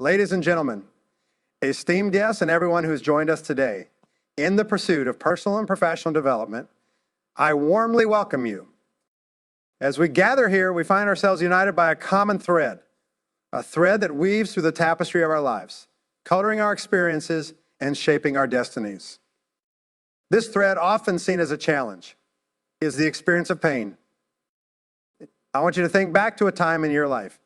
Ladies and gentlemen, esteemed guests and everyone who's joined us today in the pursuit of personal and professional development, I warmly welcome you. As we gather here, we find ourselves united by a common thread, a thread that weaves through the tapestry of our lives, coloring our experiences and shaping our destinies. This thread, often seen as a challenge, is the experience of pain. I want you to think back to a time in your life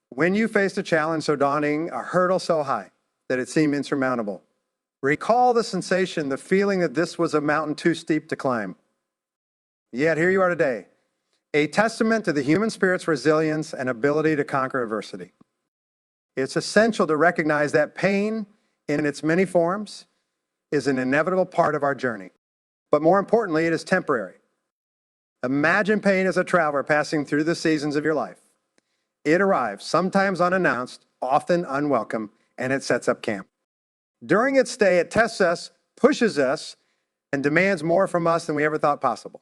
when you faced a challenge so daunting, a hurdle so high that it seemed insurmountable. Recall the sensation, the feeling that this was a mountain too steep to climb. Yet here you are today, a testament to the human spirit's resilience and ability to conquer adversity. It's essential to recognize that pain, in its many forms, is an inevitable part of our journey. But more importantly, it is temporary. Imagine pain as a traveler passing through the seasons of your life. It arrives, sometimes unannounced, often unwelcome, and it sets up camp. During its stay, it tests us, pushes us, and demands more from us than we ever thought possible.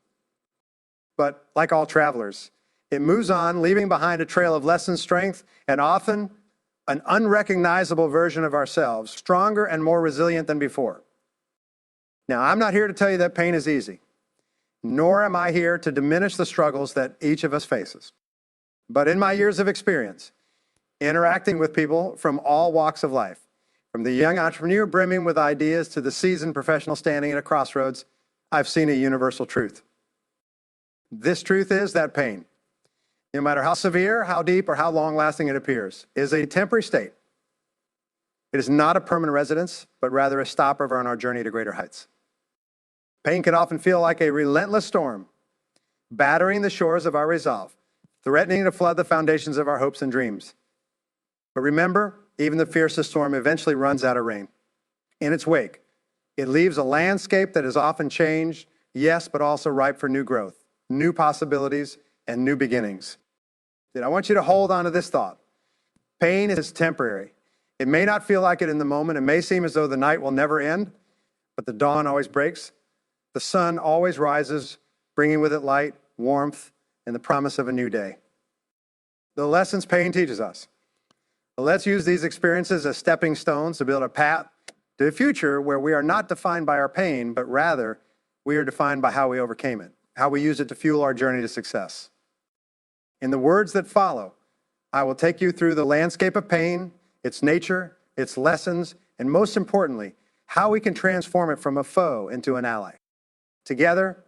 But like all travelers, it moves on, leaving behind a trail of lessened strength and often an unrecognizable version of ourselves, stronger and more resilient than before. Now, I'm not here to tell you that pain is easy, nor am I here to diminish the struggles that each of us faces. But in my years of experience, interacting with people from all walks of life, from the young entrepreneur brimming with ideas to the seasoned professional standing at a crossroads, I've seen a universal truth. This truth is that pain, no matter how severe, how deep, or how long-lasting it appears, is a temporary state. It is not a permanent residence, but rather a stopover on our journey to greater heights. Pain can often feel like a relentless storm, battering the shores of our resolve, threatening to flood the foundations of our hopes and dreams. But remember, even the fiercest storm eventually runs out of rain. In its wake, it leaves a landscape that is often changed, yes, but also ripe for new growth, new possibilities, and new beginnings. I want you to hold on to this thought. Pain is temporary. It may not feel like it in the moment. It may seem as though the night will never end, but the dawn always breaks. The sun always rises, bringing with it light, warmth, and the promise of a new day. The lessons pain teaches us. Let's use these experiences as stepping stones to build a path to a future where we are not defined by our pain, but rather we are defined by how we overcame it, how we use it to fuel our journey to success. In the words that follow, I will take you through the landscape of pain, its nature, its lessons, and most importantly, how we can transform it from a foe into an ally. Together,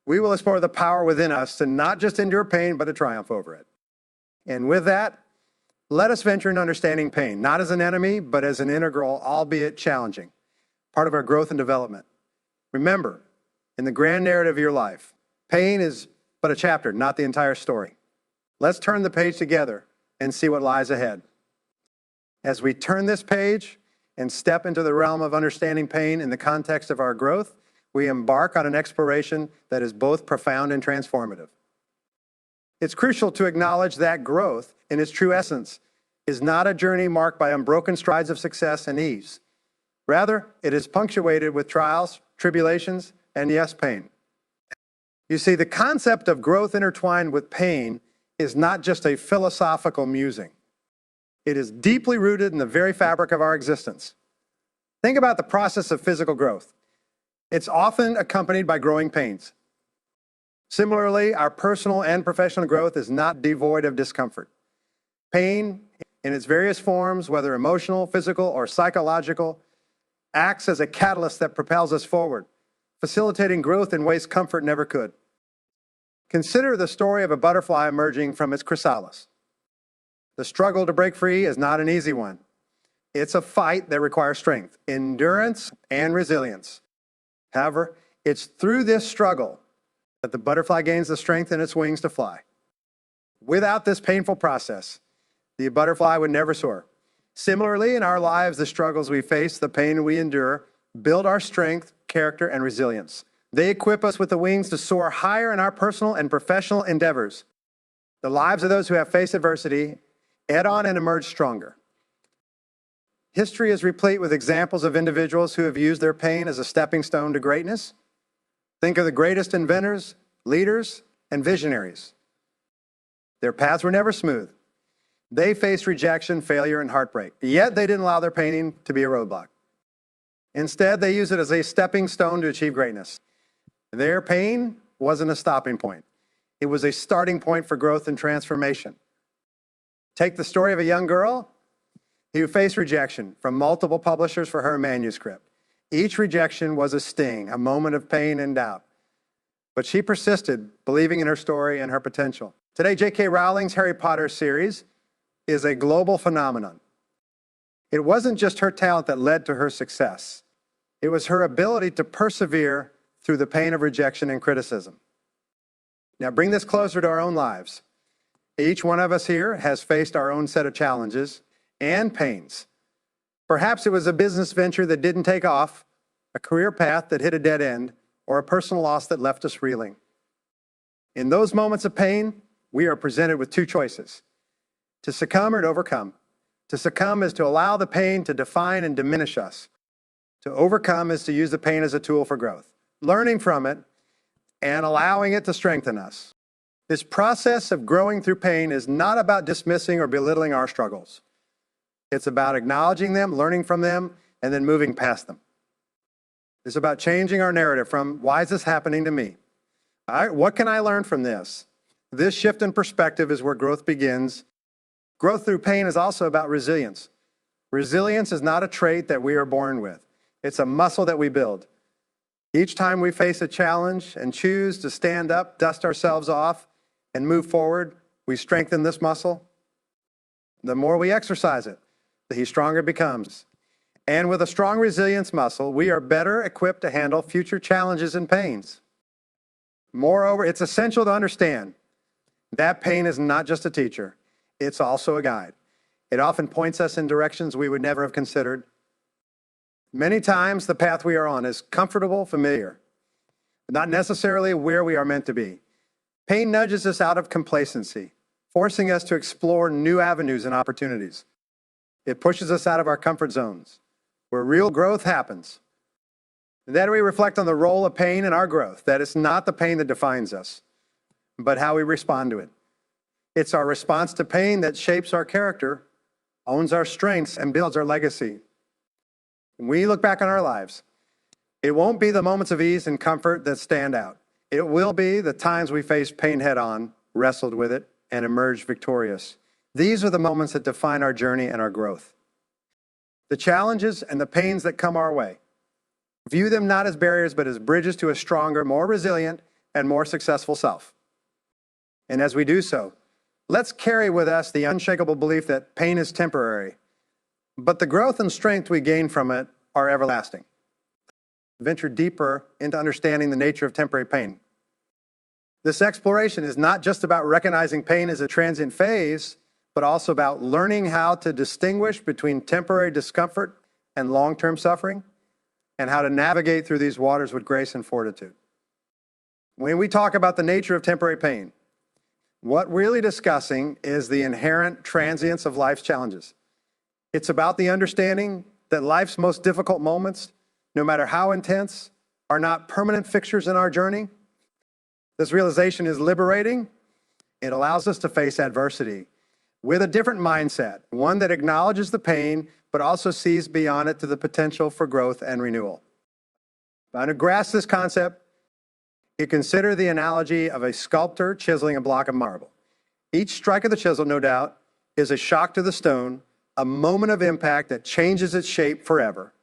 we will explore the power within us to not just endure pain, but to triumph over it. And with that, let us venture into understanding pain, not as an enemy, but as an integral, albeit challenging, part of our growth and development. Remember, in the grand narrative of your life, pain is but a chapter, not the entire story. Let's turn the page together and see what lies ahead. As we turn this page and step into the realm of understanding pain in the context of our growth, we embark on an exploration that is both profound and transformative. It's crucial to acknowledge that growth, in its true essence, is not a journey marked by unbroken strides of success and ease. Rather, it is punctuated with trials, tribulations, and yes, pain. You see, the concept of growth intertwined with pain is not just a philosophical musing. It is deeply rooted in the very fabric of our existence. Think about the process of physical growth. It's often accompanied by growing pains. Similarly, our personal and professional growth is not devoid of discomfort. Pain, in its various forms, whether emotional, physical, or psychological, acts as a catalyst that propels us forward, facilitating growth in ways comfort never could. Consider the story of a butterfly emerging from its chrysalis. The struggle to break free is not an easy one. It's a fight that requires strength, endurance, and resilience. However, it's through this struggle that the butterfly gains the strength in its wings to fly. Without this painful process, the butterfly would never soar. Similarly, in our lives, the struggles we face, the pain we endure, build our strength, character, and resilience. They equip us with the wings to soar higher in our personal and professional endeavors. The lives of those who have faced adversity head on and emerge stronger. History is replete with examples of individuals who have used their pain as a stepping stone to greatness. Think of the greatest inventors, leaders, and visionaries. Their paths were never smooth. They faced rejection, failure, and heartbreak, yet they didn't allow their pain to be a roadblock. Instead, they used it as a stepping stone to achieve greatness. Their pain wasn't a stopping point. It was a starting point for growth and transformation. Take the story of a young girl who faced rejection from multiple publishers for her manuscript. Each rejection was a sting, a moment of pain and doubt. But she persisted, believing in her story and her potential. Today, J.K. Rowling's Harry Potter series is a global phenomenon. It wasn't just her talent that led to her success. It was her ability to persevere through the pain of rejection and criticism. Now, bring this closer to our own lives. Each one of us here has faced our own set of challenges and pains. Perhaps it was a business venture that didn't take off, a career path that hit a dead end, or a personal loss that left us reeling. In those moments of pain, we are presented with two choices: to succumb or to overcome. To succumb is to allow the pain to define and diminish us. To overcome is to use the pain as a tool for growth, learning from it and allowing it to strengthen us. This process of growing through pain is not about dismissing or belittling our struggles. It's about acknowledging them, learning from them, and then moving past them. It's about changing our narrative from, why is this happening to me? All right, what can I learn from this? This shift in perspective is where growth begins. Growth through pain is also about resilience. Resilience is not a trait that we are born with. It's a muscle that we build. Each time we face a challenge and choose to stand up, dust ourselves off, and move forward, we strengthen this muscle. The more we exercise it, the stronger it becomes. And with a strong resilience muscle, we are better equipped to handle future challenges and pains. Moreover, it's essential to understand that pain is not just a teacher, it's also a guide. It often points us in directions we would never have considered. Many times, the path we are on is comfortable, familiar, but not necessarily where we are meant to be. Pain nudges us out of complacency, forcing us to explore new avenues and opportunities. It pushes us out of our comfort zones, where real growth happens. And then we reflect on the role of pain in our growth, that it's not the pain that defines us, but how we respond to it. It's our response to pain that shapes our character, owns our strengths, and builds our legacy. When we look back on our lives, it won't be the moments of ease and comfort that stand out. It will be the times we faced pain head on, wrestled with it, and emerged victorious. These are the moments that define our journey and our growth. The challenges and the pains that come our way, view them not as barriers, but as bridges to a stronger, more resilient, and more successful self. And as we do so, let's carry with us the unshakable belief that pain is temporary, but the growth and strength we gain from it are everlasting. Venture deeper into understanding the nature of temporary pain. This exploration is not just about recognizing pain as a transient phase, but also about learning how to distinguish between temporary discomfort and long-term suffering, and how to navigate through these waters with grace and fortitude. When we talk about the nature of temporary pain, what we're really discussing is the inherent transience of life's challenges. It's about the understanding that life's most difficult moments, no matter how intense, are not permanent fixtures in our journey. This realization is liberating. It allows us to face adversity with a different mindset, one that acknowledges the pain, but also sees beyond it to the potential for growth and renewal. Now, to grasp this concept, you consider the analogy of a sculptor chiseling a block of marble. Each strike of the chisel, no doubt, is a shock to the stone, a moment of impact that changes its shape forever.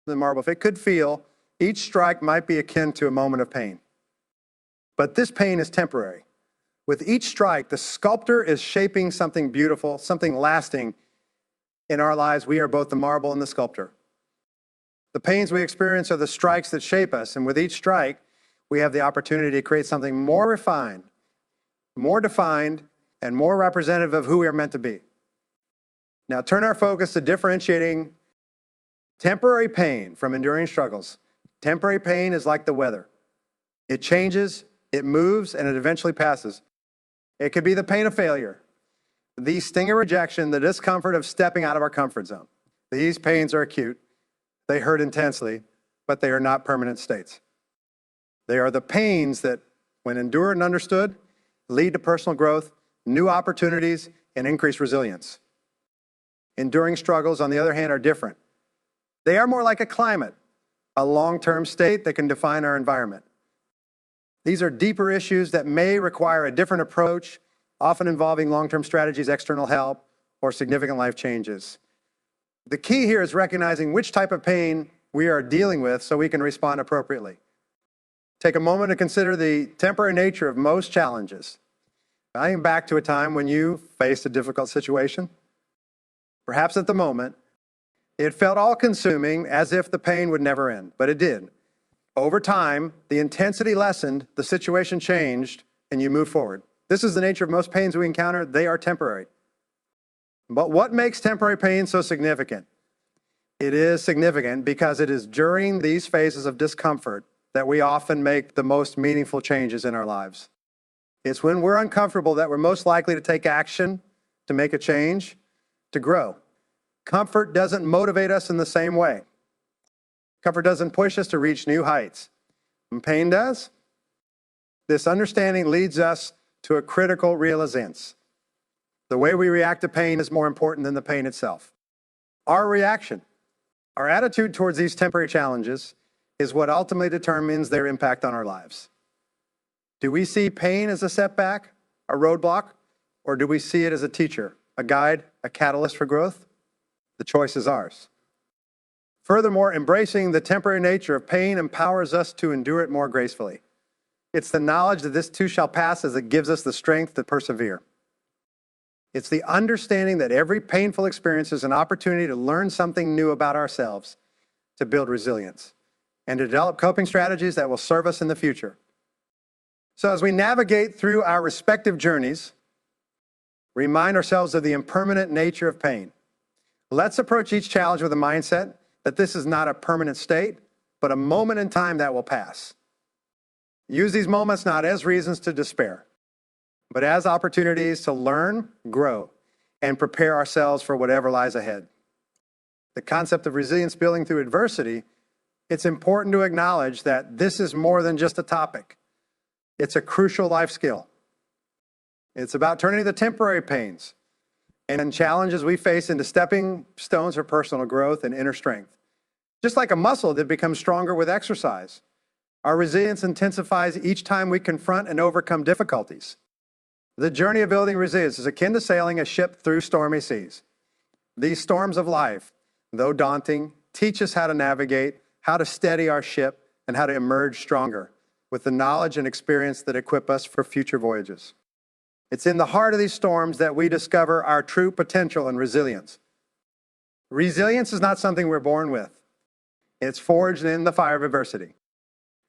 The marble, if it could feel, each strike might be akin to a moment of pain. But this pain is temporary. With each strike, the sculptor is shaping something beautiful, something lasting. In our lives, we are both the marble and the sculptor. The pains we experience are the strikes that shape us, and with each strike, we have the opportunity to create something more refined, more defined, and more representative of who we are meant to be. Now turn our focus to differentiating temporary pain from enduring struggles. Temporary pain is like the weather. It changes, it moves, and it eventually passes. It could be the pain of failure, the sting of rejection, the discomfort of stepping out of our comfort zone. These pains are acute. They hurt intensely, but they are not permanent states. They are the pains that, when endured and understood, lead to personal growth, new opportunities, and increase resilience. Enduring struggles, on the other hand, are different. They are more like a climate, a long-term state that can define our environment. These are deeper issues that may require a different approach, often involving long-term strategies, external help, or significant life changes. The key here is recognizing which type of pain we are dealing with so we can respond appropriately. Take a moment to consider the temporary nature of most challenges. I am back to a time when you faced a difficult situation. Perhaps at the moment, it felt all-consuming, as if the pain would never end, but it did. Over time, the intensity lessened, the situation changed, and you move forward. This is the nature of most pains we encounter. They are temporary. But what makes temporary pain so significant? It is significant because it is during these phases of discomfort that we often make the most meaningful changes in our lives. It's when we're uncomfortable that we're most likely to take action, to make a change, to grow. Comfort doesn't motivate us in the same way. Comfort doesn't push us to reach new heights. And pain does. This understanding leads us to a critical realization. The way we react to pain is more important than the pain itself. Our reaction, our attitude towards these temporary challenges, is what ultimately determines their impact on our lives. Do we see pain as a setback, a roadblock, or do we see it as a teacher, a guide, a catalyst for growth? The choice is ours. Furthermore, embracing the temporary nature of pain empowers us to endure it more gracefully. It's the knowledge that this too shall pass as it gives us the strength to persevere. It's the understanding that every painful experience is an opportunity to learn something new about ourselves, to build resilience, and to develop coping strategies that will serve us in the future. So as we navigate through our respective journeys, remind ourselves of the impermanent nature of pain. Let's approach each challenge with a mindset that this is not a permanent state, but a moment in time that will pass. Use these moments not as reasons to despair, but as opportunities to learn, grow, and prepare ourselves for whatever lies ahead. The concept of resilience building through adversity, it's important to acknowledge that this is more than just a topic. It's a crucial life skill. It's about turning the temporary pains and challenges we face into stepping stones for personal growth and inner strength. Just like a muscle that becomes stronger with exercise, our resilience intensifies each time we confront and overcome difficulties. The journey of building resilience is akin to sailing a ship through stormy seas. These storms of life, though daunting, teach us how to navigate, how to steady our ship, and how to emerge stronger with the knowledge and experience that equip us for future voyages. It's in the heart of these storms that we discover our true potential and resilience. Resilience is not something we're born with. It's forged in the fire of adversity.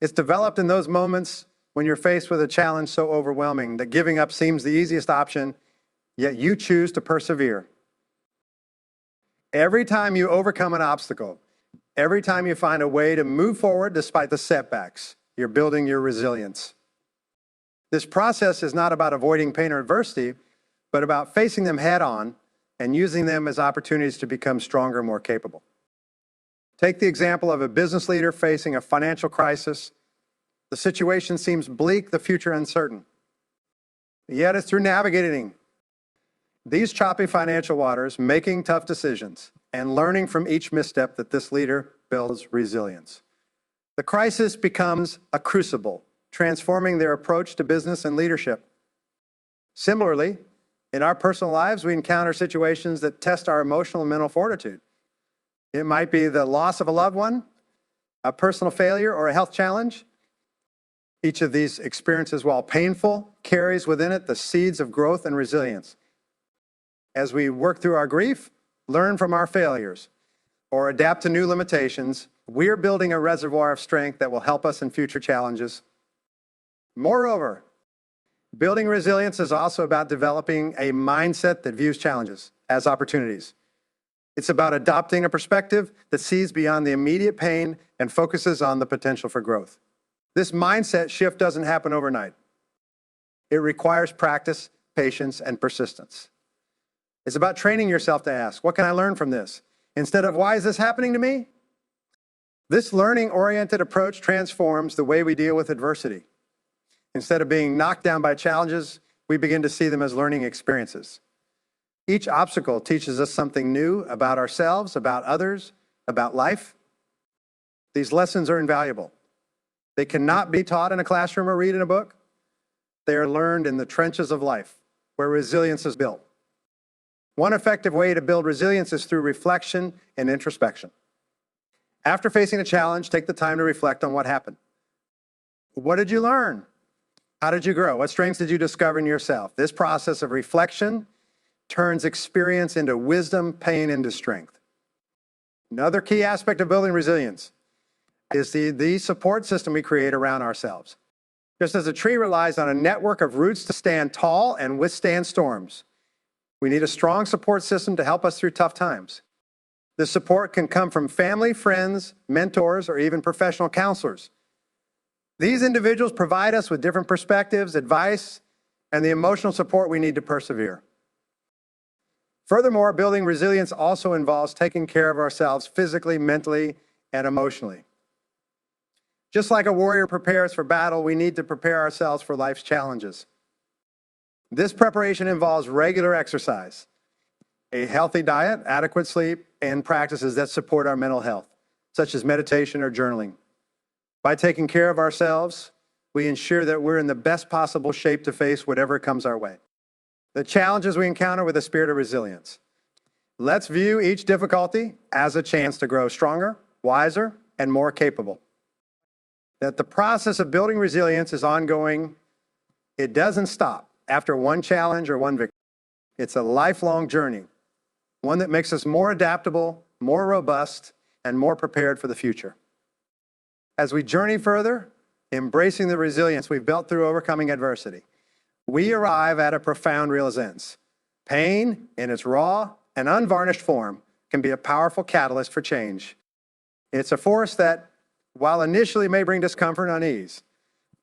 It's developed in those moments when you're faced with a challenge so overwhelming that giving up seems the easiest option, yet you choose to persevere. Every time you overcome an obstacle, every time you find a way to move forward despite the setbacks, you're building your resilience. This process is not about avoiding pain or adversity, but about facing them head on and using them as opportunities to become stronger, more capable. Take the example of a business leader facing a financial crisis. The situation seems bleak, the future uncertain. Yet it's through navigating these choppy financial waters, making tough decisions, and learning from each misstep that this leader builds resilience. The crisis becomes a crucible, transforming their approach to business and leadership. Similarly, in our personal lives, we encounter situations that test our emotional and mental fortitude. It might be the loss of a loved one, a personal failure, or a health challenge. Each of these experiences, while painful, carries within it the seeds of growth and resilience. As we work through our grief, learn from our failures, or adapt to new limitations, we are building a reservoir of strength that will help us in future challenges. Moreover, building resilience is also about developing a mindset that views challenges as opportunities. It's about adopting a perspective that sees beyond the immediate pain and focuses on the potential for growth. This mindset shift doesn't happen overnight. It requires practice, patience, and persistence. It's about training yourself to ask, what can I learn from this? Instead of, why is this happening to me? This learning-oriented approach transforms the way we deal with adversity. Instead of being knocked down by challenges, we begin to see them as learning experiences. Each obstacle teaches us something new about ourselves, about others, about life. These lessons are invaluable. They cannot be taught in a classroom or read in a book. They are learned in the trenches of life, where resilience is built. One effective way to build resilience is through reflection and introspection. After facing a challenge, take the time to reflect on what happened. What did you learn? How did you grow? What strengths did you discover in yourself? This process of reflection turns experience into wisdom, pain into strength. Another key aspect of building resilience is the support system we create around ourselves. Just as a tree relies on a network of roots to stand tall and withstand storms, we need a strong support system to help us through tough times. This support can come from family, friends, mentors, or even professional counselors. These individuals provide us with different perspectives, advice, and the emotional support we need to persevere. Furthermore, building resilience also involves taking care of ourselves physically, mentally, and emotionally. Just like a warrior prepares for battle, we need to prepare ourselves for life's challenges. This preparation involves regular exercise, a healthy diet, adequate sleep, and practices that support our mental health, such as meditation or journaling. By taking care of ourselves, we ensure that we're in the best possible shape to face whatever comes our way. The challenges we encounter with a spirit of resilience. Let's view each difficulty as a chance to grow stronger, wiser, and more capable. That the process of building resilience is ongoing. It doesn't stop after one challenge or one victory. It's a lifelong journey, one that makes us more adaptable, more robust, and more prepared for the future. As we journey further, embracing the resilience we've built through overcoming adversity, we arrive at a profound realization. Pain, in its raw and unvarnished form, can be a powerful catalyst for change. It's a force that, while initially may bring discomfort and unease,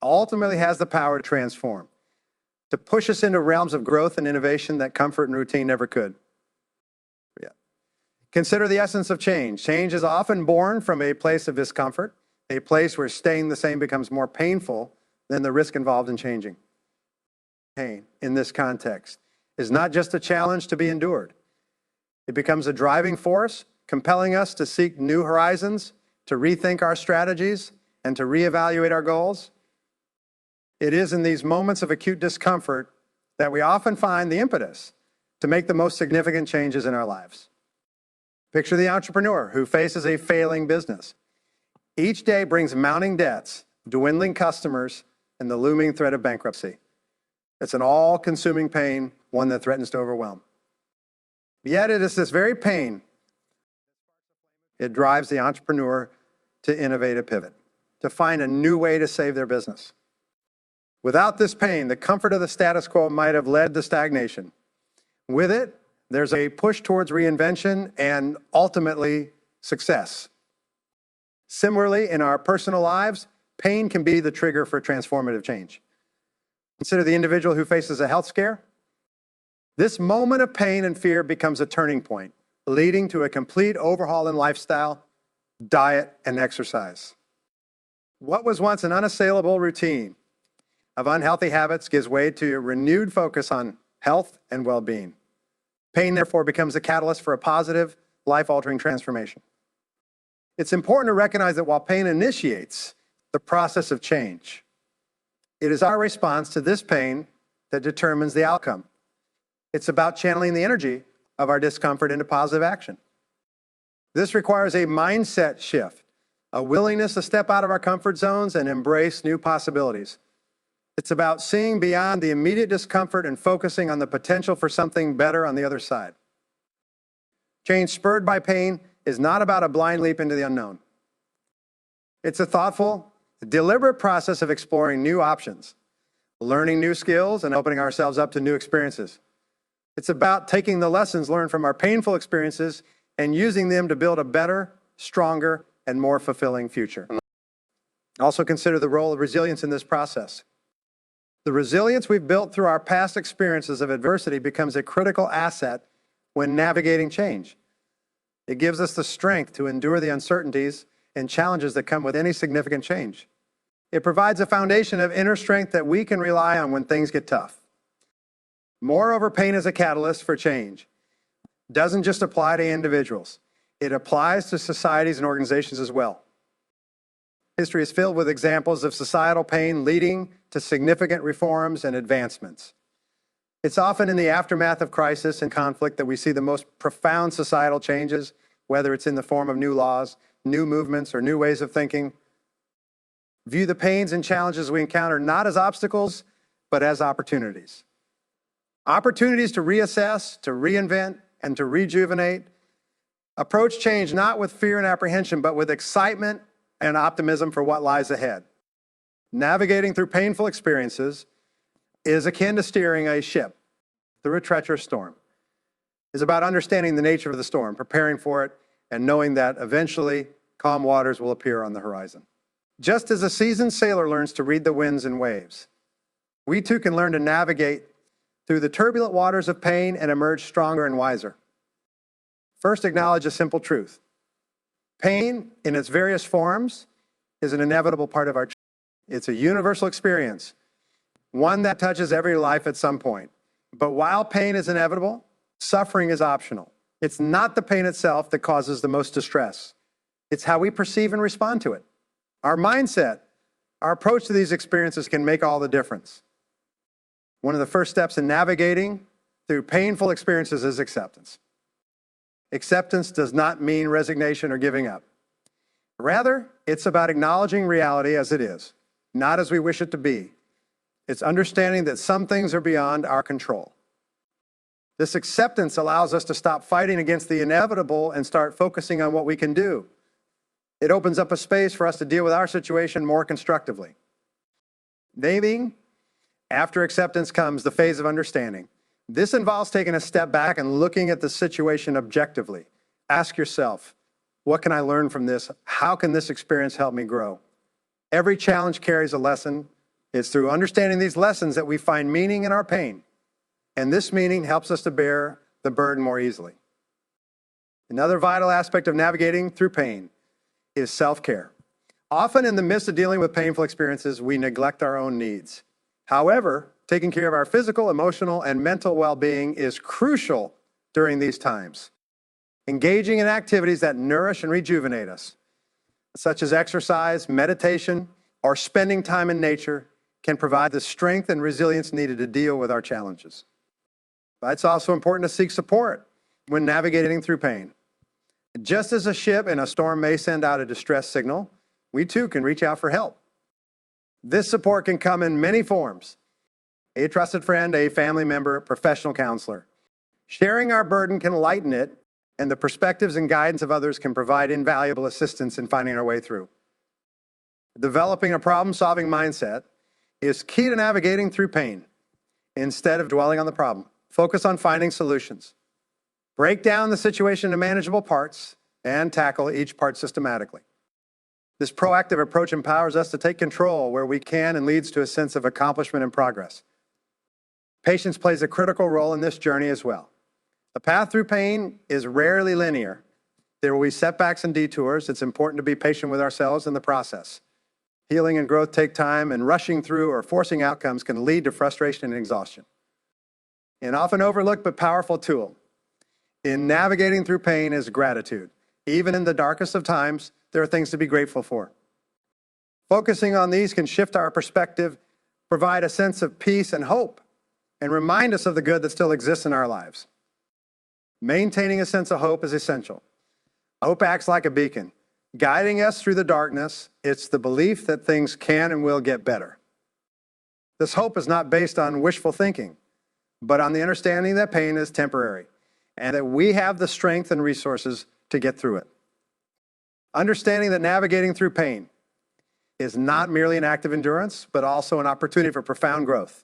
ultimately has the power to transform, to push us into realms of growth and innovation that comfort and routine never could. Yeah. Consider the essence of change. Change is often born from a place of discomfort, a place where staying the same becomes more painful than the risk involved in changing. Pain, in this context, is not just a challenge to be endured. It becomes a driving force, compelling us to seek new horizons, to rethink our strategies, and to reevaluate our goals. It is in these moments of acute discomfort that we often find the impetus to make the most significant changes in our lives. Picture the entrepreneur who faces a failing business. Each day brings mounting debts, dwindling customers, and the looming threat of bankruptcy. It's an all-consuming pain, one that threatens to overwhelm. Yet it is this very pain it drives the entrepreneur to innovate a pivot, to find a new way to save their business. Without this pain, the comfort of the status quo might have led to stagnation. With it, there's a push towards reinvention and ultimately success. Similarly, in our personal lives, pain can be the trigger for transformative change. Consider the individual who faces a health scare. This moment of pain and fear becomes a turning point, leading to a complete overhaul in lifestyle, diet, and exercise. What was once an unassailable routine of unhealthy habits gives way to a renewed focus on health and well-being. Pain, therefore, becomes a catalyst for a positive, life-altering transformation. It's important to recognize that while pain initiates the process of change, it is our response to this pain that determines the outcome. It's about channeling the energy of our discomfort into positive action. This requires a mindset shift, a willingness to step out of our comfort zones and embrace new possibilities. It's about seeing beyond the immediate discomfort and focusing on the potential for something better on the other side. Change spurred by pain is not about a blind leap into the unknown. It's a thoughtful, deliberate process of exploring new options, learning new skills, and opening ourselves up to new experiences. It's about taking the lessons learned from our painful experiences and using them to build a better, stronger, and more fulfilling future. Also consider the role of resilience in this process. The resilience we've built through our past experiences of adversity becomes a critical asset when navigating change. It gives us the strength to endure the uncertainties and challenges that come with any significant change. It provides a foundation of inner strength that we can rely on when things get tough. Moreover, pain is a catalyst for change. doesn't just apply to individuals. It applies to societies and organizations as well. History is filled with examples of societal pain leading to significant reforms and advancements. It's often in the aftermath of crisis and conflict that we see the most profound societal changes, whether it's in the form of new laws, new movements, or new ways of thinking. View the pains and challenges we encounter not as obstacles, but as opportunities. Opportunities to reassess, to reinvent, and to rejuvenate. Approach change not with fear and apprehension, but with excitement and optimism for what lies ahead. Navigating through painful experiences is akin to steering a ship through a treacherous storm. It's about understanding the nature of the storm, preparing for it, and knowing that eventually calm waters will appear on the horizon. Just as a seasoned sailor learns to read the winds and waves, we too can learn to navigate through the turbulent waters of pain and emerge stronger and wiser. First, acknowledge a simple truth. Pain, in its various forms, is an inevitable part of our journey. It's a universal experience, one that touches every life at some point. But while pain is inevitable, suffering is optional. It's not the pain itself that causes the most distress. It's how we perceive and respond to it. Our mindset, our approach to these experiences can make all the difference. One of the first steps in navigating through painful experiences is acceptance. Acceptance does not mean resignation or giving up. Rather, it's about acknowledging reality as it is, not as we wish it to be. It's understanding that some things are beyond our control. This acceptance allows us to stop fighting against the inevitable and start focusing on what we can do. It opens up a space for us to deal with our situation more constructively. Naming, after acceptance comes the phase of understanding. This involves taking a step back and looking at the situation objectively. Ask yourself, what can I learn from this? How can this experience help me grow? Every challenge carries a lesson. It's through understanding these lessons that we find meaning in our pain. And this meaning helps us to bear the burden more easily. Another vital aspect of navigating through pain is self-care. Often in the midst of dealing with painful experiences, we neglect our own needs. However, taking care of our physical, emotional, and mental well-being is crucial during these times. Engaging in activities that nourish and rejuvenate us, such as exercise, meditation, or spending time in nature, can provide the strength and resilience needed to deal with our challenges. But it's also important to seek support when navigating through pain. Just as a ship in a storm may send out a distress signal, we too can reach out for help. This support can come in many forms. A trusted friend, a family member, a professional counselor. Sharing our burden can lighten it, and the perspectives and guidance of others can provide invaluable assistance in finding our way through. Developing a problem-solving mindset is key to navigating through pain. Instead of dwelling on the problem, focus on finding solutions. Break down the situation into manageable parts and tackle each part systematically. This proactive approach empowers us to take control where we can and leads to a sense of accomplishment and progress. Patience plays a critical role in this journey as well. The path through pain is rarely linear. There will be setbacks and detours. It's important to be patient with ourselves in the process. Healing and growth take time, and rushing through or forcing outcomes can lead to frustration and exhaustion. An often overlooked but powerful tool in navigating through pain is gratitude. Even in the darkest of times, there are things to be grateful for. Focusing on these can shift our perspective, provide a sense of peace and hope, and remind us of the good that still exists in our lives. Maintaining a sense of hope is essential. Hope acts like a beacon, guiding us through the darkness. It's the belief that things can and will get better. This hope is not based on wishful thinking, but on the understanding that pain is temporary and that we have the strength and resources to get through it. Understanding that navigating through pain is not merely an act of endurance, but also an opportunity for profound growth.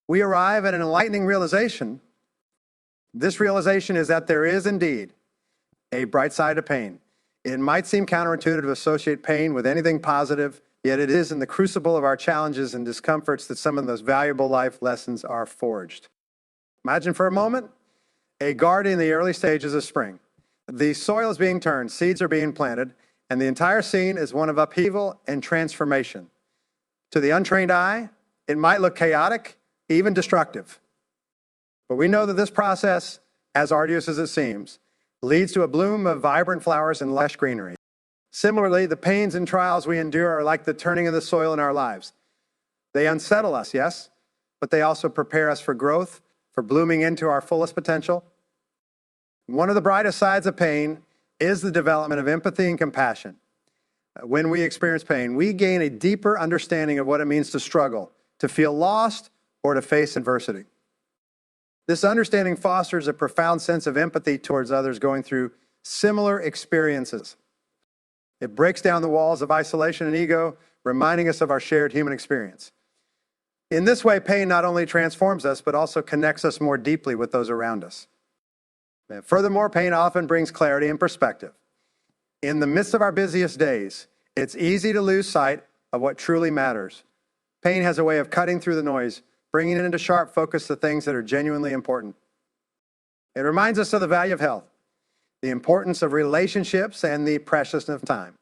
We arrive at an enlightening realization. This realization is that there is indeed a bright side to pain. It might seem counterintuitive to associate pain with anything positive, yet it is in the crucible of our challenges and discomforts that some of those valuable life lessons are forged. Imagine for a moment a garden in the early stages of spring. The soil is being turned, seeds are being planted, and the entire scene is one of upheaval and transformation. To the untrained eye, it might look chaotic, even destructive. But we know that this process as arduous as it seems, leads to a bloom of vibrant flowers and lush greenery. Similarly, the pains and trials we endure are like the turning of the soil in our lives. They unsettle us, yes, but they also prepare us for growth, for blooming into our fullest potential. One of the brightest sides of pain is the development of empathy and compassion. When we experience pain, we gain a deeper understanding of what it means to struggle, to feel lost, or to face adversity. This understanding fosters a profound sense of empathy towards others going through similar experiences. It breaks down the walls of isolation and ego, reminding us of our shared human experience. In this way, pain not only transforms us, but also connects us more deeply with those around us. Furthermore, pain often brings clarity and perspective. In the midst of our busiest days, it's easy to lose sight of what truly matters. Pain has a way of cutting through the noise, bringing it into sharp focus the things that are genuinely important. It reminds us of the value of health, the importance of relationships, and the preciousness of time.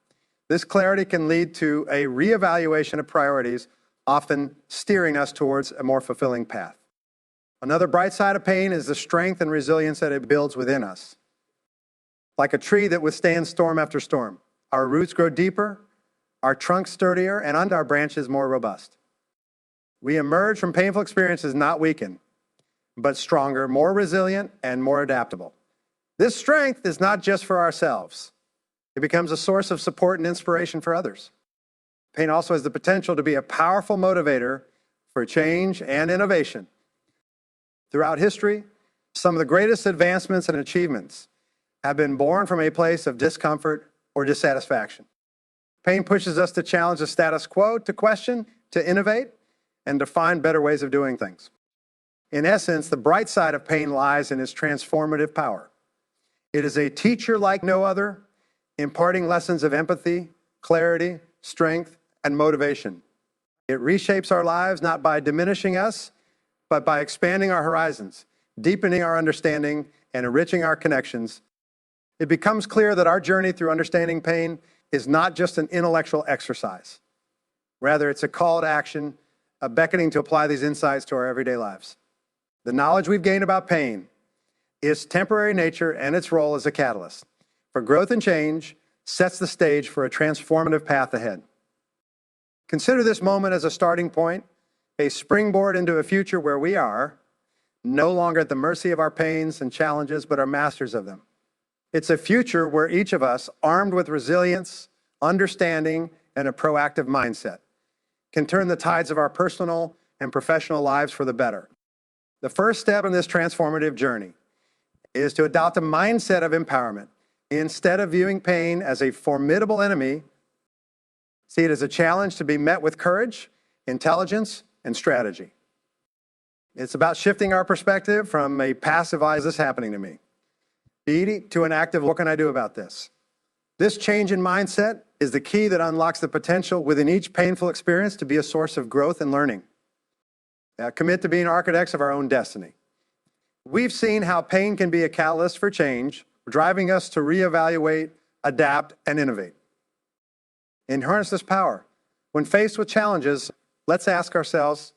This clarity can lead to a reevaluation of priorities, often steering us towards a more fulfilling path. Another bright side of pain is the strength and resilience that it builds within us. Like a tree that withstands storm after storm, our roots grow deeper, our trunks sturdier, and our branches more robust. We emerge from painful experiences not weakened, but stronger, more resilient, and more adaptable. This strength is not just for ourselves. It becomes a source of support and inspiration for others. Pain also has the potential to be a powerful motivator for change and innovation. Throughout history, some of the greatest advancements and achievements have been born from a place of discomfort or dissatisfaction. Pain pushes us to challenge the status quo, to question, to innovate, and to find better ways of doing things. In essence, the bright side of pain lies in its transformative power. It is a teacher like no other, imparting lessons of empathy, clarity, strength, and motivation. It reshapes our lives not by diminishing us, but by expanding our horizons, deepening our understanding, and enriching our connections. It becomes clear that our journey through understanding pain is not just an intellectual exercise. Rather, it's a call to action, a beckoning to apply these insights to our everyday lives. The knowledge we've gained about pain, its temporary nature, and its role as a catalyst for growth and change sets the stage for a transformative path ahead. Consider this moment as a starting point, a springboard into a future where we are no longer at the mercy of our pains and challenges, but are masters of them. It's a future where each of us, armed with resilience, understanding, and a proactive mindset, can turn the tides of our personal and professional lives for the better. The first step in this transformative journey is to adopt a mindset of empowerment. Instead of viewing pain as a formidable enemy, see it as a challenge to be met with courage, intelligence, and strategy. It's about shifting our perspective from a passive, "why is this happening to me?" to an active, "what can I do about this?" This change in mindset is the key that unlocks the potential within each painful experience to be a source of growth and learning. Commit to being architects of our own destiny. We've seen how pain can be a catalyst for change, driving us to reevaluate, adapt, and innovate. And harness this power. When faced with challenges, let's ask ourselves,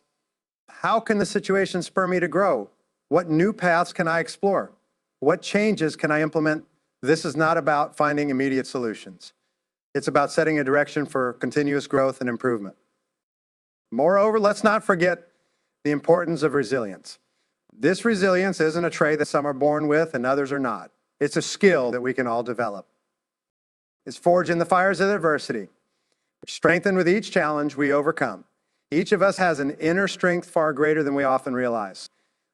how can the situation spur me to grow? What new paths can I explore? What changes can I implement? This is not about finding immediate solutions. It's about setting a direction for continuous growth and improvement. Moreover, let's not forget the importance of resilience. This resilience isn't a trait that some are born with and others are not. It's a skill that we can all develop. It's forged in the fires of adversity. Strengthened with each challenge we overcome. Each of us has an inner strength far greater than we often realize.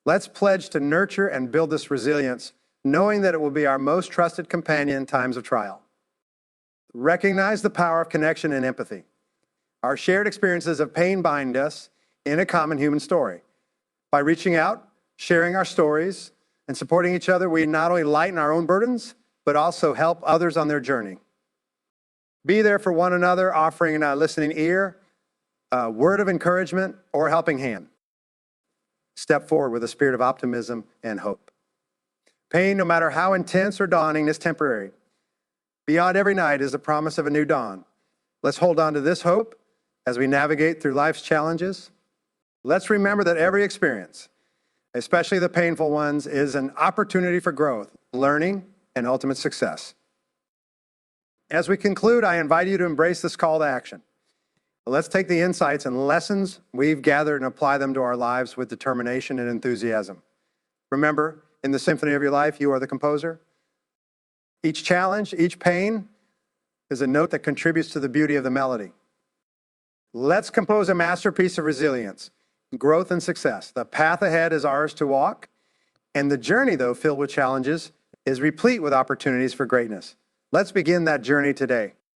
Let's pledge to nurture and build this resilience, knowing that it will be our most trusted companion in times of trial. Recognize the power of connection and empathy. Our shared experiences of pain bind us in a common human story. By reaching out, sharing our stories, and supporting each other, we not only lighten our own burdens, but also help others on their journey. Be there for one another, offering a listening ear, a word of encouragement, or a helping hand. Step forward with a spirit of optimism and hope. Pain, no matter how intense or daunting, is temporary. Beyond every night is the promise of a new dawn. Let's hold on to this hope as we navigate through life's challenges. Let's remember that every experience, especially the painful ones, is an opportunity for growth, learning, and ultimate success. As we conclude, I invite you to embrace this call to action. Let's take the insights and lessons we've gathered and apply them to our lives with determination and enthusiasm. Remember, in the symphony of your life, you are the composer. Each challenge, each pain is a note that contributes to the beauty of the melody. Let's compose a masterpiece of resilience, growth, and success. The path ahead is ours to walk, and the journey, though filled with challenges, is replete with opportunities for greatness. Let's begin that journey today.